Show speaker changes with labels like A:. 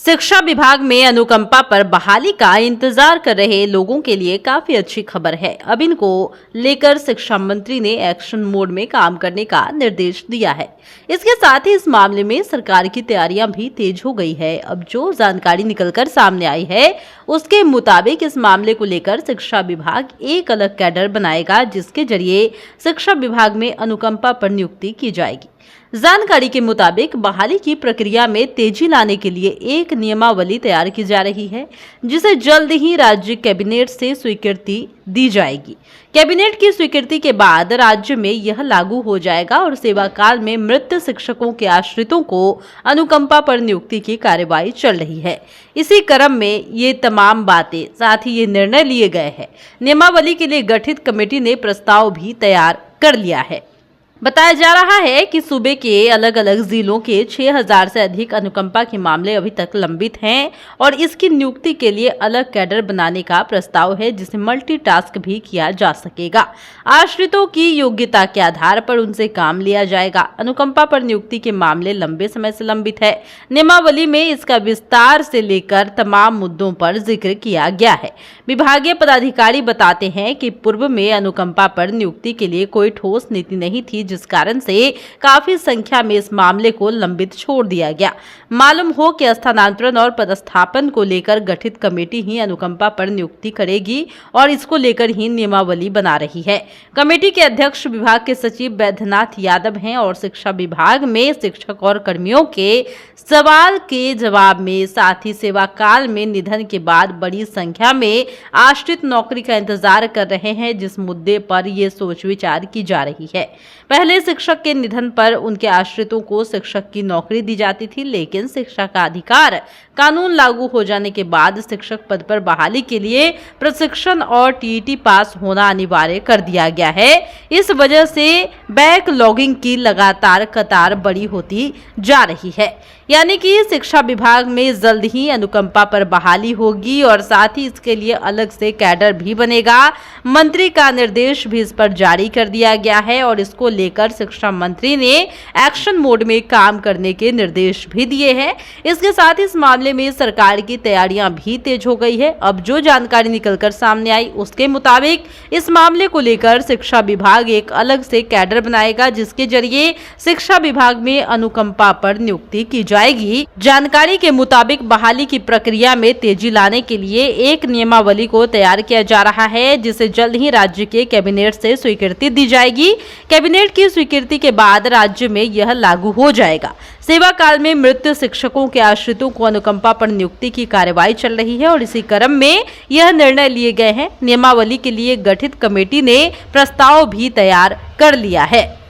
A: शिक्षा विभाग में अनुकंपा पर बहाली का इंतजार कर रहे लोगों के लिए काफी अच्छी खबर है। अब इनको लेकर शिक्षा मंत्री ने एक्शन मोड में काम करने का निर्देश दिया है। इसके साथ ही इस मामले में सरकार की तैयारियां भी तेज हो गई है। अब जो जानकारी निकलकर सामने आई है उसके मुताबिक इस मामले को लेकर शिक्षा विभाग एक अलग कैडर बनाएगा, जिसके जरिए शिक्षा विभाग में अनुकंपा पर नियुक्ति की जाएगी। जानकारी के मुताबिक बहाली की प्रक्रिया में तेजी लाने के लिए एक नियमावली तैयार की जा रही है, जिसे जल्द ही राज्य कैबिनेट से स्वीकृति दी जाएगी। कैबिनेट की स्वीकृति के बाद राज्य में यह लागू हो जाएगा और सेवा काल में मृत शिक्षकों के आश्रितों को अनुकंपा पर नियुक्ति की कार्यवाही चल रही है। इसी क्रम में ये तमाम बातें साथ ही ये निर्णय लिए गए हैं। नियमावली के लिए गठित कमेटी ने प्रस्ताव भी तैयार कर लिया है। बताया जा रहा है कि सूबे के अलग अलग जिलों के 6000 से अधिक अनुकंपा के मामले अभी तक लंबित हैं और इसकी नियुक्ति के लिए अलग कैडर बनाने का प्रस्ताव है, जिसे मल्टीटास्क भी किया जा सकेगा। आश्रितों की योग्यता के आधार पर उनसे काम लिया जाएगा। अनुकंपा पर नियुक्ति के मामले लंबे समय से लंबित है। नियमावली में इसका विस्तार से लेकर तमाम मुद्दों पर जिक्र किया गया है। विभागीय पदाधिकारी बताते हैं कि पूर्व में अनुकंपा पर नियुक्ति के लिए कोई ठोस नीति नहीं थी, जिस कारण से काफी संख्या में इस मामले को लंबित छोड़ दिया गया। मालूम हो कि स्थानांतरण और पदस्थापन को लेकर गठित कमेटी ही अनुकंपा पर नियुक्ति करेगी और इसको लेकर ही नियमावली बना रही है। कमेटी के अध्यक्ष विभाग के सचिव वैद्यनाथ यादव हैं और शिक्षा विभाग में शिक्षक और कर्मियों के सवाल के जवाब में साथ ही सेवा काल में निधन के बाद बड़ी संख्या में आश्रित नौकरी का इंतजार कर रहे हैं, जिस मुद्दे पर ये सोच विचार की जा रही है। पहले शिक्षक के निधन पर उनके आश्रितों को शिक्षक की नौकरी दी जाती थी, लेकिन शिक्षा का अधिकार कानून लागू हो जाने के बाद शिक्षक पद पर बहाली के लिए प्रशिक्षण और टीईटी पास होना अनिवार्य कर दिया गया है। इस वजह से बैकलॉगिंग की लगातार कतार बड़ी होती जा रही है। यानी कि शिक्षा विभाग में जल्द ही अनुकंपा पर बहाली होगी और साथ ही इसके लिए अलग से कैडर भी बनेगा। मंत्री का निर्देश भी इस पर जारी कर दिया गया है और इसको लेकर शिक्षा मंत्री ने एक्शन मोड में काम करने के निर्देश भी दिए हैं। इसके साथ ही इस मामले में सरकार की तैयारियां भी तेज हो गई है। अब जो जानकारी निकलकर सामने आई उसके मुताबिक इस मामले को लेकर शिक्षा विभाग एक अलग से कैडर बनाएगा, जिसके जरिए शिक्षा विभाग में अनुकंपा पर नियुक्ति की जाएगी। जानकारी के मुताबिक बहाली की प्रक्रिया में तेजी लाने के लिए एक नियमावली को तैयार किया जा रहा है, जिसे जल्द ही राज्य के कैबिनेट से स्वीकृति दी जाएगी। कैबिनेट की स्वीकृति के बाद राज्य में यह लागू हो जाएगा। सेवा काल में मृत शिक्षकों के आश्रितों को अनुकंपा पर नियुक्ति की कार्यवाही चल रही है और इसी क्रम में यह निर्णय लिए गए हैं। नियमावली के लिए गठित कमेटी ने प्रस्ताव भी तैयार कर लिया है।